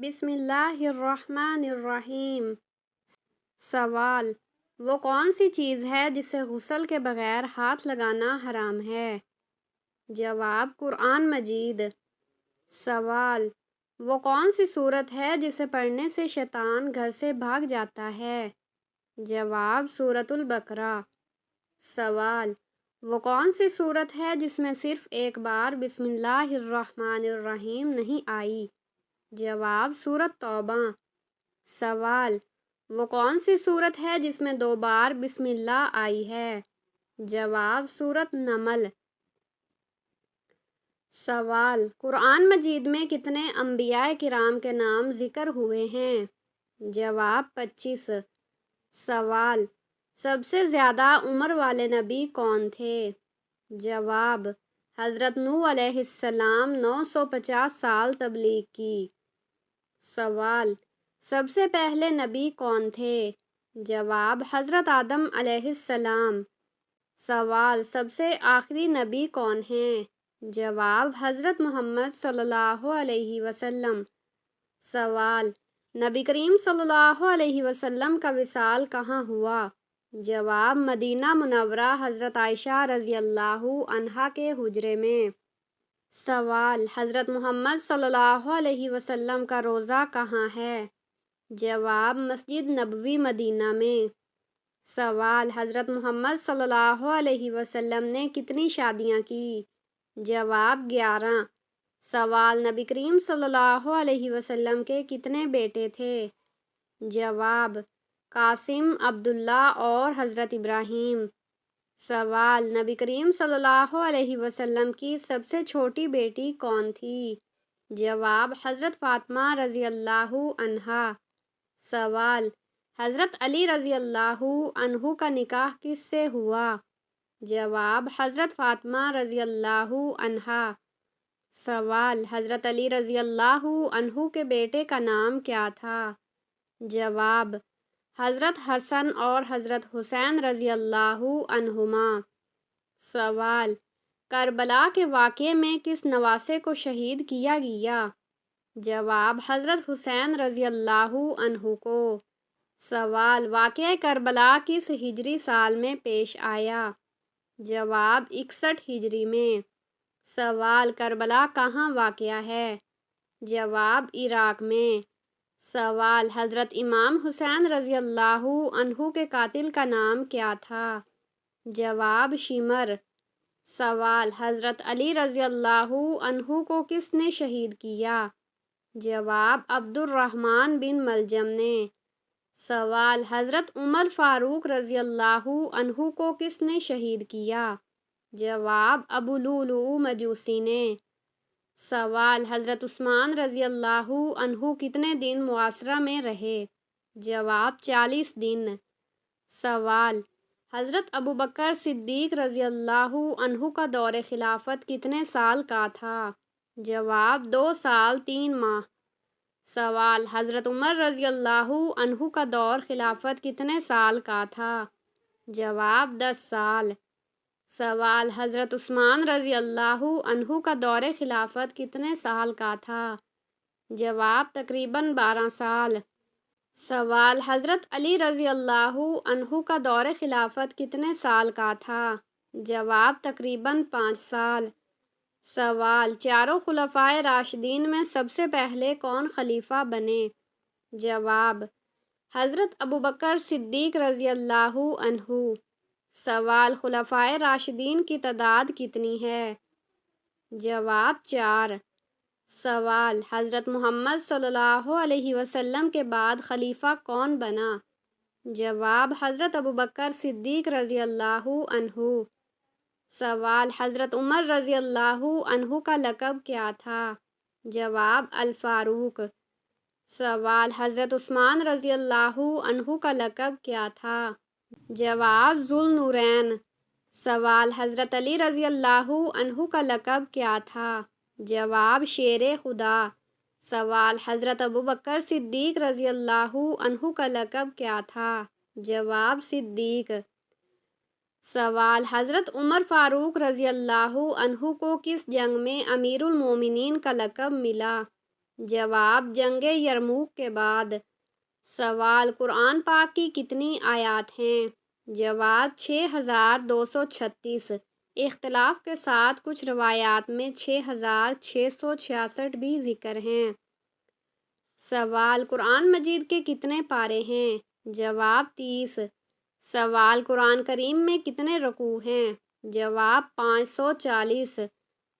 بسم اللہ الرحمن الرحیم۔ سوال: وہ کون سی چیز ہے جسے غسل کے بغیر ہاتھ لگانا حرام ہے؟ جواب: قرآن مجید۔ سوال: وہ کون سی سورت ہے جسے پڑھنے سے شیطان گھر سے بھاگ جاتا ہے؟ جواب: سورۃ البقرہ۔ سوال: وہ کون سی سورت ہے جس میں صرف ایک بار بسم اللہ الرحمن الرحیم نہیں آئی؟ جواب: سورۃ توبہ۔ سوال: وہ کون سی سورت ہے جس میں 2 بار بسم اللہ آئی ہے؟ جواب: سورۃ نمل۔ سوال: قرآن مجید میں کتنے انبیاء کرام کے نام ذکر ہوئے ہیں؟ جواب: 25۔ سوال: سب سے زیادہ عمر والے نبی کون تھے؟ جواب: حضرت نوح علیہ السلام 950 سال تبلیغ کی۔ سوال: سب سے پہلے نبی کون تھے؟ جواب: حضرت آدم علیہ السلام۔ سوال: سب سے آخری نبی کون ہیں؟ جواب: حضرت محمد صلی اللہ علیہ وسلم۔ سوال: نبی کریم صلی اللہ علیہ وسلم کا وصال کہاں ہوا؟ جواب: مدینہ منورہ حضرت عائشہ رضی اللہ عنہا کے حجرے میں۔ سوال: حضرت محمد صلی اللہ علیہ وسلم کا روضہ کہاں ہے؟ جواب: مسجد نبوی مدینہ میں۔ سوال: حضرت محمد صلی اللہ علیہ وسلم نے کتنی شادیاں کی؟ جواب: 11۔ سوال: نبی کریم صلی اللہ علیہ وسلم کے کتنے بیٹے تھے؟ جواب: قاسم، عبداللہ اور حضرت ابراہیم۔ سوال: نبی کریم صلی اللہ علیہ وسلم کی سب سے چھوٹی بیٹی کون تھی؟ جواب: حضرت فاطمہ رضی اللہ عنہا۔ سوال: حضرت علی رضی اللہ عنہ کا نکاح کس سے ہوا؟ جواب: حضرت فاطمہ رضی اللہ عنہا۔ سوال: حضرت علی رضی اللہ عنہ کے بیٹے کا نام کیا تھا؟ جواب: حضرت حسن اور حضرت حسین رضی اللہ عنہما۔ سوال: کربلا کے واقعے میں کس نواسے کو شہید کیا گیا؟ جواب: حضرت حسین رضی اللہ عنہ کو۔ سوال: واقعہ کربلا کس ہجری سال میں پیش آیا؟ جواب: 61 ہجری میں۔ سوال: کربلا کہاں واقع ہے؟ جواب: عراق میں۔ سوال: حضرت امام حسین رضی اللہ عنہ کے قاتل کا نام کیا تھا؟ جواب: شمر۔ سوال: حضرت علی رضی اللہ عنہ کو کس نے شہید کیا؟ جواب: عبد الرحمن بن ملجم نے۔ سوال: حضرت عمر فاروق رضی اللہ عنہ کو کس نے شہید کیا؟ جواب: ابو لؤلؤ مجوسی نے۔ سوال: حضرت عثمان رضی اللہ عنہ کتنے دن محاصرہ میں رہے؟ جواب: 40 دن۔ سوال: حضرت ابوبکر صدیق رضی اللہ عنہ کا دور خلافت کتنے سال کا تھا؟ جواب: 2 سال 3 ماہ۔ سوال: حضرت عمر رضی اللہ عنہ کا دور خلافت کتنے سال کا تھا؟ جواب: 10 سال۔ سوال: حضرت عثمان رضی اللہ عنہ کا دور خلافت کتنے سال کا تھا؟ جواب: تقریباً 12 سال۔ سوال: حضرت علی رضی اللہ عنہ کا دور خلافت کتنے سال کا تھا؟ جواب: تقریباً 5 سال۔ سوال: چاروں خلفائے راشدین میں سب سے پہلے کون خلیفہ بنے؟ جواب: حضرت ابوبکر صدیق رضی اللہ عنہ۔ سوال: خلفائے راشدین کی تعداد کتنی ہے؟ جواب: 4۔ سوال: حضرت محمد صلی اللہ علیہ وسلم کے بعد خلیفہ کون بنا؟ جواب: حضرت ابوبکر صدیق رضی اللہ عنہ۔ سوال: حضرت عمر رضی اللہ عنہ کا لقب کیا تھا؟ جواب: الفاروق۔ سوال: حضرت عثمان رضی اللہ عنہ کا لقب کیا تھا؟ جواب: ذو النورین۔ سوال: حضرت علی رضی اللہ عنہ کا لقب کیا تھا؟ جواب: شیر خدا۔ سوال: حضرت ابوبکر صدیق رضی اللہ عنہ کا لقب کیا تھا؟ جواب: صدیق۔ سوال: حضرت عمر فاروق رضی اللہ عنہ کو کس جنگ میں امیر المومنین کا لقب ملا؟ جواب جنگ یرموک کے بعد۔ سوال قرآن پاک کی کتنی آیات ہیں؟ جواب 6236۔ اختلاف کے ساتھ کچھ روایات میں 6666 بھی ذکر ہیں۔ سوال قرآن مجید کے کتنے پارے ہیں؟ جواب 30۔ سوال قرآن کریم میں کتنے رکوع ہیں؟ جواب 540۔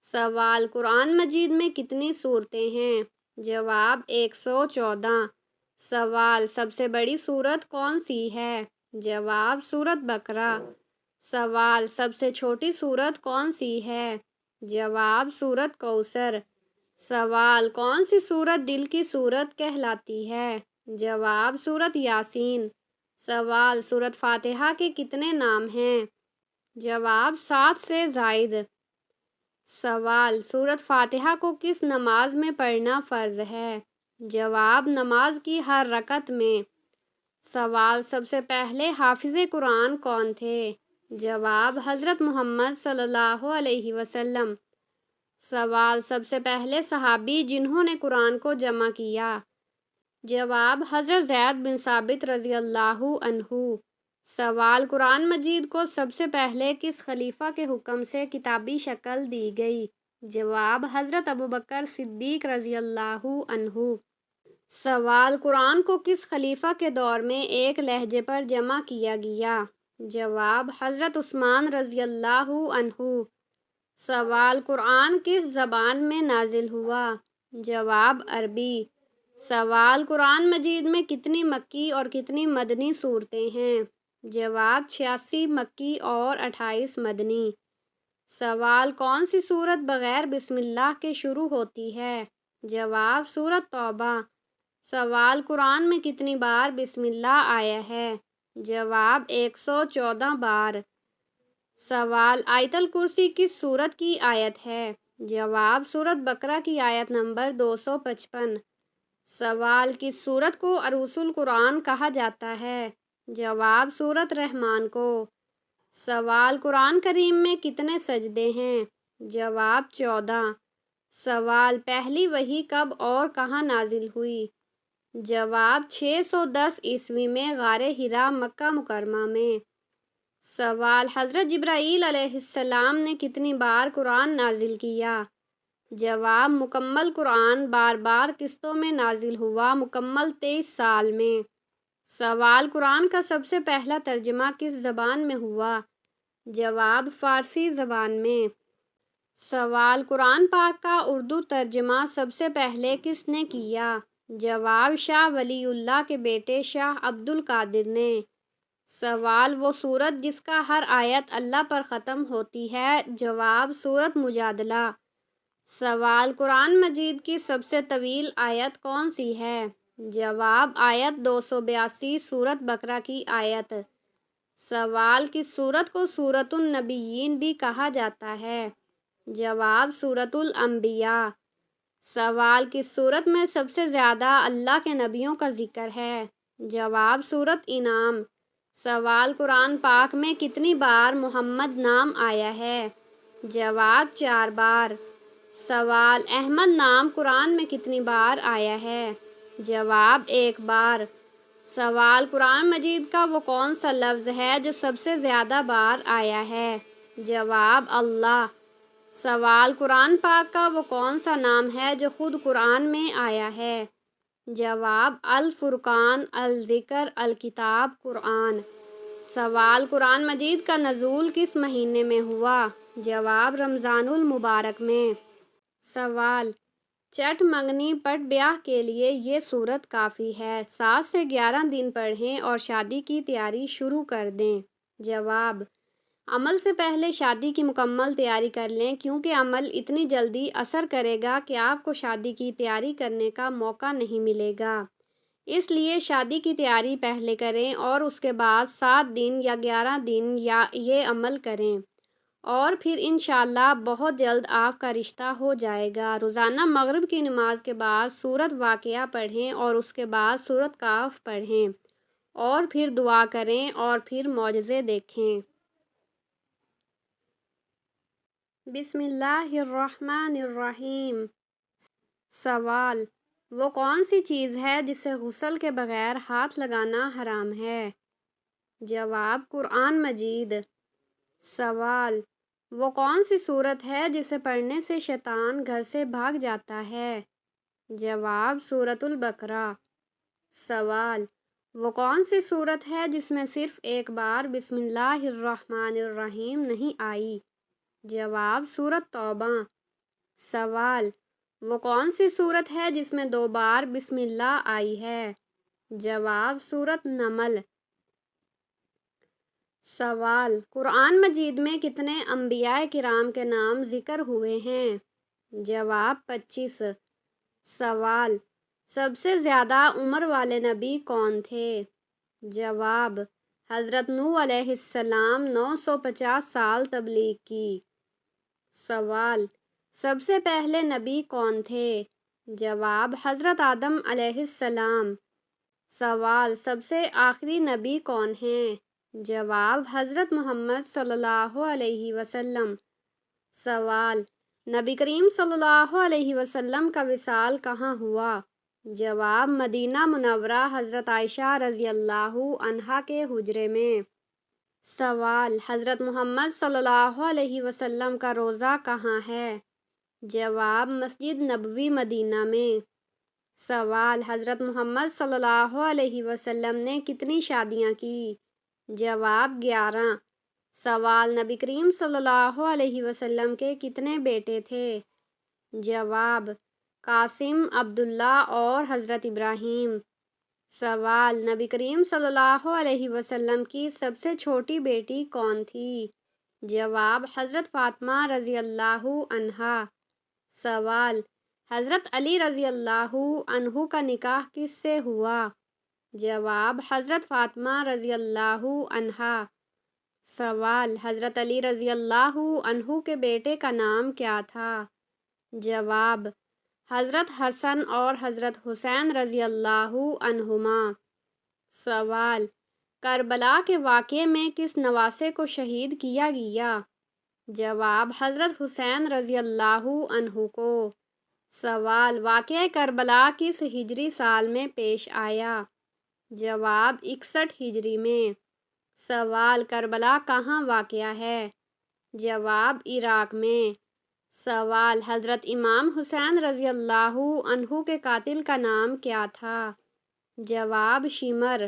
سوال قرآن مجید میں کتنی سورتیں ہیں؟ جواب 114۔ سوال سب سے بڑی سورت کون سی ہے؟ جواب سورۃ بقرہ۔ سوال سب سے چھوٹی سورت کون سی ہے؟ جواب سورۃ کوثر۔ سوال کون سی سورت دل کی سورت کہلاتی ہے؟ جواب سورۃ یاسین۔ سوال سورۃ فاتحہ کے کتنے نام ہیں؟ جواب 7 سے زائد۔ سوال سورۃ فاتحہ کو کس نماز میں پڑھنا فرض ہے؟ جواب نماز کی ہر رکعت میں۔ سوال سب سے پہلے حافظ قرآن کون تھے؟ جواب حضرت محمد صلی اللہ علیہ وسلم۔ سوال سب سے پہلے صحابی جنہوں نے قرآن کو جمع کیا؟ جواب حضرت زید بن ثابت رضی اللہ عنہ۔ سوال قرآن مجید کو سب سے پہلے کس خلیفہ کے حکم سے کتابی شکل دی گئی؟ جواب حضرت ابوبکر صدیق رضی اللہ عنہ۔ سوال قرآن کو کس خلیفہ کے دور میں ایک لہجے پر جمع کیا گیا؟ جواب حضرت عثمان رضی اللہ عنہ۔ سوال قرآن کس زبان میں نازل ہوا؟ جواب عربی۔ سوال قرآن مجید میں کتنی مکی اور کتنی مدنی صورتیں ہیں؟ جواب 86 مکی اور 28 مدنی۔ سوال کون سی صورت بغیر بسم اللہ کے شروع ہوتی ہے؟ جواب سورۃ توبہ۔ سوال قرآن میں کتنی بار بسم اللہ آیا ہے؟ جواب 114 بار۔ سوال آیت الکرسی کس سورت کی آیت ہے؟ جواب سورۃ بقرہ کی آیت نمبر 255۔ سوال کس سورت کو عروس القرآن کہا جاتا ہے؟ جواب سورۃ رحمان کو۔ سوال قرآن کریم میں کتنے سجدے ہیں؟ جواب 14۔ سوال پہلی وحی کب اور کہاں نازل ہوئی؟ جواب 610 عیسوی میں غار حرا مکہ مکرمہ میں۔ سوال حضرت جبرائیل علیہ السلام نے کتنی بار قرآن نازل کیا؟ جواب مکمل قرآن بار بار قسطوں میں نازل ہوا مکمل 23 سال میں۔ سوال قرآن کا سب سے پہلا ترجمہ کس زبان میں ہوا؟ جواب فارسی زبان میں۔ سوال قرآن پاک کا اردو ترجمہ سب سے پہلے کس نے کیا؟ جواب شاہ ولی اللہ کے بیٹے شاہ عبد القادر نے۔ سوال وہ سورت جس کا ہر آیت اللہ پر ختم ہوتی ہے؟ جواب سورۃ مجادلہ۔ سوال قرآن مجید کی سب سے طویل آیت کون سی ہے؟ جواب آیت 282 سورۃ بقرہ کی آیت۔ سوال کس سورت کو سورۃ النبیین بھی کہا جاتا ہے؟ جواب سورۃ الانبیاء۔ سوال کس سورت میں سب سے زیادہ اللہ کے نبیوں کا ذکر ہے؟ جواب سورۃ انعام۔ سوال قرآن پاک میں کتنی بار محمد نام آیا ہے؟ جواب 4 بار۔ سوال احمد نام قرآن میں کتنی بار آیا ہے؟ جواب 1 بار۔ سوال قرآن مجید کا وہ کون سا لفظ ہے جو سب سے زیادہ بار آیا ہے؟ جواب اللہ۔ سوال قرآن پاک کا وہ کون سا نام ہے جو خود قرآن میں آیا ہے؟ جواب الفرقان، الذکر، الکتاب، قرآن۔ سوال قرآن مجید کا نزول کس مہینے میں ہوا؟ جواب رمضان المبارک میں۔ سوال چٹ منگنی پٹ بیاہ کے لیے یہ صورت کافی ہے، 7 سے 11 دن پڑھیں اور شادی کی تیاری شروع کر دیں۔ جواب عمل سے پہلے شادی کی مکمل تیاری کر لیں، کیونکہ عمل اتنی جلدی اثر کرے گا کہ آپ کو شادی کی تیاری کرنے کا موقع نہیں ملے گا، اس لیے شادی کی تیاری پہلے کریں اور اس کے بعد 7 دن یا 11 دن یا یہ عمل کریں، اور پھر انشاءاللہ بہت جلد آپ کا رشتہ ہو جائے گا۔ روزانہ مغرب کی نماز کے بعد سورۃ واقعہ پڑھیں اور اس کے بعد سورۃ کہف پڑھیں اور پھر دعا کریں اور پھر معجزے دیکھیں۔ بسم اللہ الرحمن الرحیم۔ سوال وہ کون سی چیز ہے جسے غسل کے بغیر ہاتھ لگانا حرام ہے؟ جواب: قرآن مجید۔ سوال: وہ کون سی سورت ہے جسے پڑھنے سے شیطان گھر سے بھاگ جاتا ہے؟ جواب: سورۃ البقرہ۔ سوال: وہ کون سی سورت ہے جس میں صرف ایک بار بسم اللہ الرحمن الرحیم نہیں آئی؟ جواب: سورۃ توبہ۔ سوال: وہ کون سی سورت ہے جس میں 2 بار بسم اللہ آئی ہے؟ جواب: سورۃ نمل۔ سوال: قرآن مجید میں کتنے انبیاء کرام کے نام ذکر ہوئے ہیں؟ جواب: 25۔ سوال: سب سے زیادہ عمر والے نبی کون تھے؟ جواب: حضرت نوح علیہ السلام 950 سال تبلیغ کی۔ سوال: سب سے پہلے نبی کون تھے؟ جواب: حضرت آدم علیہ السلام۔ سوال: سب سے آخری نبی کون ہیں؟ جواب: حضرت محمد صلی اللہ علیہ وسلم۔ سوال: نبی کریم صلی اللہ علیہ وسلم کا وصال کہاں ہوا؟ جواب: مدینہ منورہ حضرت عائشہ رضی اللہ عنہا کے حجرے میں۔ سوال: حضرت محمد صلی اللہ علیہ وسلم کا روضہ کہاں ہے؟ جواب: مسجد نبوی مدینہ میں۔ سوال: حضرت محمد صلی اللہ علیہ وسلم نے کتنی شادیاں کی؟ جواب: 11۔ سوال: نبی کریم صلی اللہ علیہ وسلم کے کتنے بیٹے تھے؟ جواب: قاسم، عبداللہ اور حضرت ابراہیم۔ سوال: نبی کریم صلی اللہ علیہ وسلم کی سب سے چھوٹی بیٹی کون تھی؟ جواب: حضرت فاطمہ رضی اللہ عنہا۔ سوال: حضرت علی رضی اللہ عنہ کا نکاح کس سے ہوا؟ جواب: حضرت فاطمہ رضی اللہ عنہا۔ سوال: حضرت علی رضی اللہ عنہ کے بیٹے کا نام کیا تھا؟ جواب: حضرت حسن اور حضرت حسین رضی اللہ عنہما۔ سوال: کربلا کے واقعے میں کس نواسے کو شہید کیا گیا؟ جواب: حضرت حسین رضی اللہ عنہ کو۔ سوال: واقعہ کربلا کس ہجری سال میں پیش آیا؟ جواب: 61 ہجری میں۔ سوال: کربلا کہاں واقع ہے؟ جواب: عراق میں۔ سوال: حضرت امام حسین رضی اللہ عنہ کے قاتل کا نام کیا تھا؟ جواب: شمر۔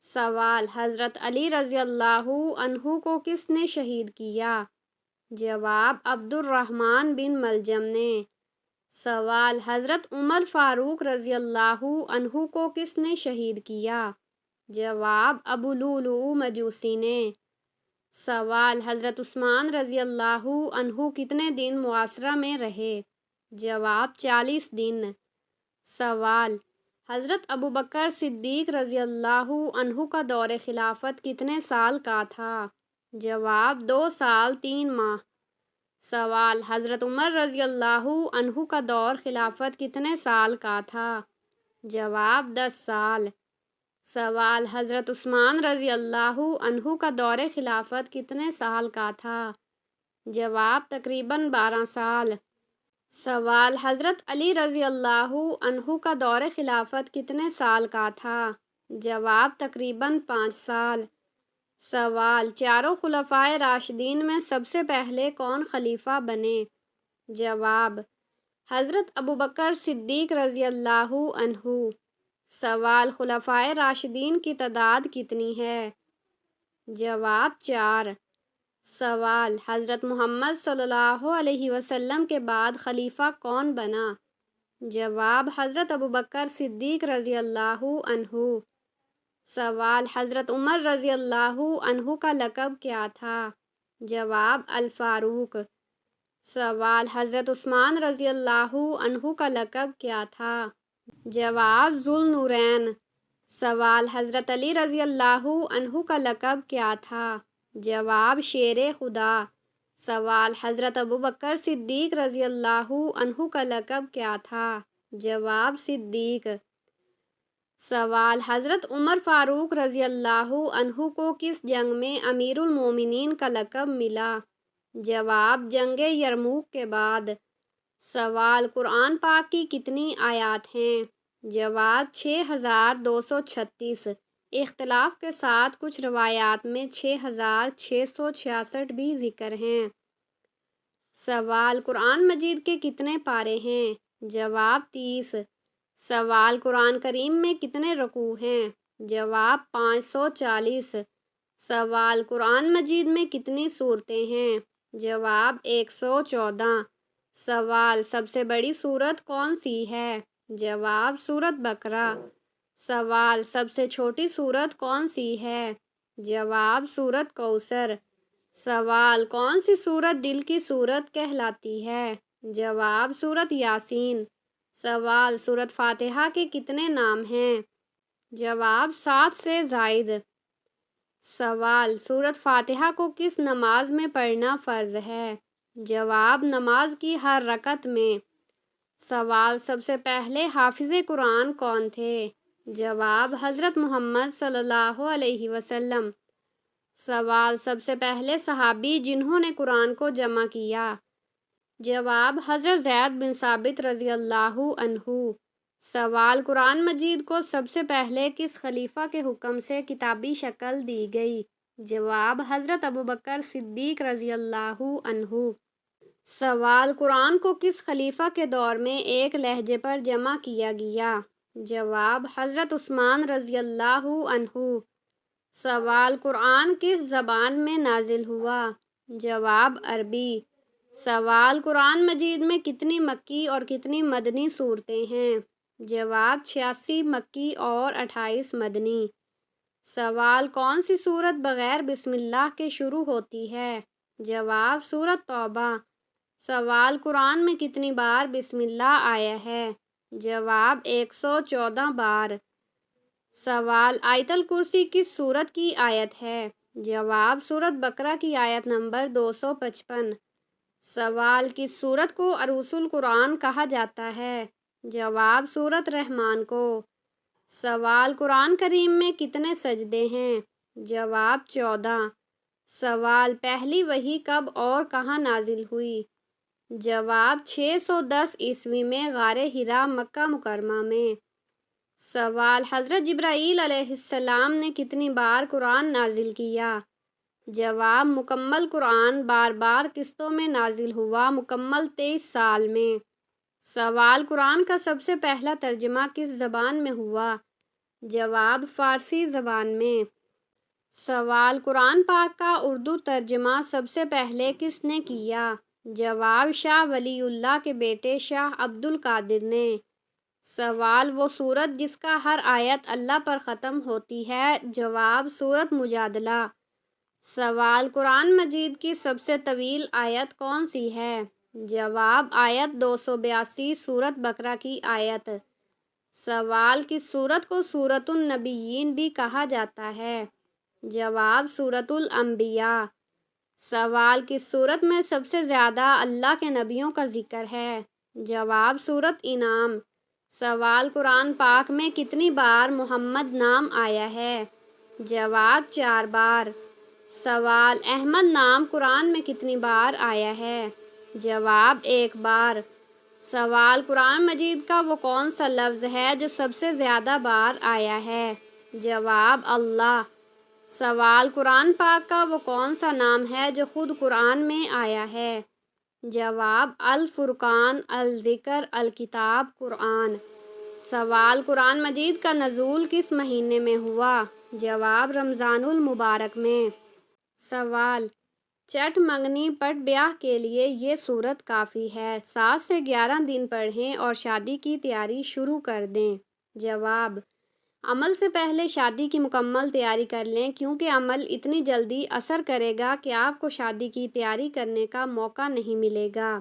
سوال: حضرت علی رضی اللہ عنہ کو کس نے شہید کیا؟ جواب: عبد الرحمن بن ملجم نے۔ سوال: حضرت عمر فاروق رضی اللہ عنہ کو کس نے شہید کیا؟ جواب: ابو لؤلؤ مجوسی نے۔ سوال: حضرت عثمان رضی اللہ عنہ کتنے دن محاصرہ میں رہے؟ جواب: 40 دن۔ سوال: حضرت ابوبکر صدیق رضی اللہ عنہ کا دور خلافت کتنے سال کا تھا؟ جواب: 2 سال 3 ماہ۔ سوال: حضرت عمر رضی اللہ عنہ کا دور خلافت کتنے سال کا تھا؟ جواب: 10 سال۔ سوال: حضرت عثمان رضی اللہ عنہ کا دور خلافت کتنے سال کا تھا؟ جواب: تقریباً 12 سال۔ سوال: حضرت علی رضی اللہ عنہ کا دور خلافت کتنے سال کا تھا؟ جواب: تقریباً 5 سال۔ سوال: چاروں خلفائے راشدین میں سب سے پہلے کون خلیفہ بنے؟ جواب: حضرت ابوبکر صدیق رضی اللہ عنہ۔ سوال: خلفائے راشدین کی تعداد کتنی ہے؟ جواب: 4۔ سوال: حضرت محمد صلی اللہ علیہ وسلم کے بعد خلیفہ کون بنا؟ جواب: حضرت ابوبکر صدیق رضی اللہ عنہ۔ سوال: حضرت عمر رضی اللہ عنہ کا لقب کیا تھا؟ جواب: الفاروق۔ سوال: حضرت عثمان رضی اللہ عنہ کا لقب کیا تھا؟ جواب: ذو النورین۔ سوال: حضرت علی رضی اللہ عنہ کا لقب کیا تھا؟ جواب: شیر خدا۔ سوال: حضرت ابوبکر صدیق رضی اللہ عنہ کا لقب کیا تھا؟ جواب: صدیق۔ سوال: حضرت عمر فاروق رضی اللہ عنہ کو کس جنگ میں امیر المومنین کا لقب ملا؟ جواب: جنگ یرموک کے بعد۔ سوال، قرآن پاک کی کتنی آیات ہیں؟ جواب 6236۔ اختلاف کے ساتھ کچھ روایات میں 6666 بھی ذکر ہیں۔ سوال، قرآن مجید کے کتنے پارے ہیں؟ جواب 30۔ سوال، قرآن کریم میں کتنے رکوع ہیں؟ جواب 540۔ سوال، قرآن مجید میں کتنی سورتیں ہیں؟ جواب 114۔ سوال، سب سے بڑی سورت کون سی ہے؟ جواب سورۃ بقرہ۔ سوال، سب سے چھوٹی سورت کون سی ہے؟ جواب سورۃ کوثر۔ سوال، کون سی سورت دل کی سورت کہلاتی ہے؟ جواب سورۃ یاسین۔ سوال، سورۃ فاتحہ کے کتنے نام ہیں؟ جواب 7 سے زائد۔ سوال، سورۃ فاتحہ کو کس نماز میں پڑھنا فرض ہے؟ جواب نماز کی ہر رکعت میں۔ سوال، سب سے پہلے حافظ قرآن کون تھے؟ جواب حضرت محمد صلی اللہ علیہ وسلم۔ سوال، سب سے پہلے صحابی جنہوں نے قرآن کو جمع کیا؟ جواب حضرت زید بن ثابت رضی اللہ عنہ۔ سوال، قرآن مجید کو سب سے پہلے کس خلیفہ کے حکم سے کتابی شکل دی گئی؟ جواب حضرت ابوبکر صدیق رضی اللہ عنہ۔ سوال، قرآن کو کس خلیفہ کے دور میں ایک لہجے پر جمع کیا گیا؟ جواب حضرت عثمان رضی اللہ عنہ۔ سوال، قرآن کس زبان میں نازل ہوا؟ جواب عربی۔ سوال، قرآن مجید میں کتنی مکی اور کتنی مدنی صورتیں ہیں؟ جواب 86 مکی اور 28 مدنی۔ سوال، کون سی صورت بغیر بسم اللہ کے شروع ہوتی ہے؟ جواب سورۃ توبہ۔ سوال، قرآن میں کتنی بار بسم اللہ آیا ہے؟ جواب 114 بار۔ سوال، آیت الکرسی کس سورت کی آیت ہے؟ جواب سورۃ بقرہ کی آیت نمبر 255۔ سوال، کس سورت کو عروس القرآن کہا جاتا ہے؟ جواب سورۃ رحمان کو۔ سوال، قرآن کریم میں کتنے سجدے ہیں؟ جواب 14۔ سوال، پہلی وحی کب اور کہاں نازل ہوئی؟ جواب 610 عیسوی میں غار حرا مکہ مکرمہ میں۔ سوال، حضرت جبرائیل علیہ السلام نے کتنی بار قرآن نازل کیا؟ جواب مکمل قرآن بار بار قسطوں میں نازل ہوا مکمل 23 سال میں۔ سوال، قرآن کا سب سے پہلا ترجمہ کس زبان میں ہوا؟ جواب فارسی زبان میں۔ سوال، قرآن پاک کا اردو ترجمہ سب سے پہلے کس نے کیا؟ جواب شاہ ولی اللہ کے بیٹے شاہ عبد القادر نے۔ سوال، وہ سورت جس کا ہر آیت اللہ پر ختم ہوتی ہے؟ جواب سورۃ مجادلہ۔ سوال، قرآن مجید کی سب سے طویل آیت کون سی ہے؟ جواب آیت 282 سورۃ بقرہ کی آیت۔ سوال، کس سورت کو سورۃ النبیین بھی کہا جاتا ہے؟ جواب سورۃ الانبیاء۔ سوال، کس سورت میں سب سے زیادہ اللہ کے نبیوں کا ذکر ہے؟ جواب سورۃ انعام۔ سوال، قرآن پاک میں کتنی بار محمد نام آیا ہے؟ جواب 4 بار۔ سوال، احمد نام قرآن میں کتنی بار آیا ہے؟ جواب 1 بار۔ سوال، قرآن مجید کا وہ کون سا لفظ ہے جو سب سے زیادہ بار آیا ہے؟ جواب اللہ۔ سوال، قرآن پاک کا وہ کون سا نام ہے جو خود قرآن میں آیا ہے؟ جواب الفرقان، الذکر، الکتاب، قرآن۔ سوال، قرآن مجید کا نزول کس مہینے میں ہوا؟ جواب رمضان المبارک میں۔ سوال، چٹ منگنی پٹ بیاہ کے لیے یہ صورت کافی ہے، 7 سے 11 دن پڑھیں اور شادی کی تیاری شروع کر دیں۔ جواب، عمل سے پہلے شادی کی مکمل تیاری کر لیں، کیونکہ عمل اتنی جلدی اثر کرے گا کہ آپ کو شادی کی تیاری کرنے کا موقع نہیں ملے گا۔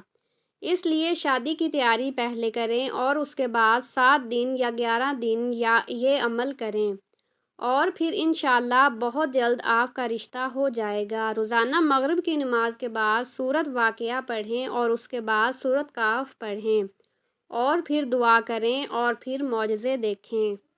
اس لیے شادی کی تیاری پہلے کریں اور اس کے بعد 7 دن یا 11 دن یا یہ عمل کریں، اور پھر انشاءاللہ بہت جلد آپ کا رشتہ ہو جائے گا۔ روزانہ مغرب کی نماز کے بعد سورۃ واقعہ پڑھیں اور اس کے بعد سورۃ کہف پڑھیں، اور پھر دعا کریں اور پھر معجزے دیکھیں۔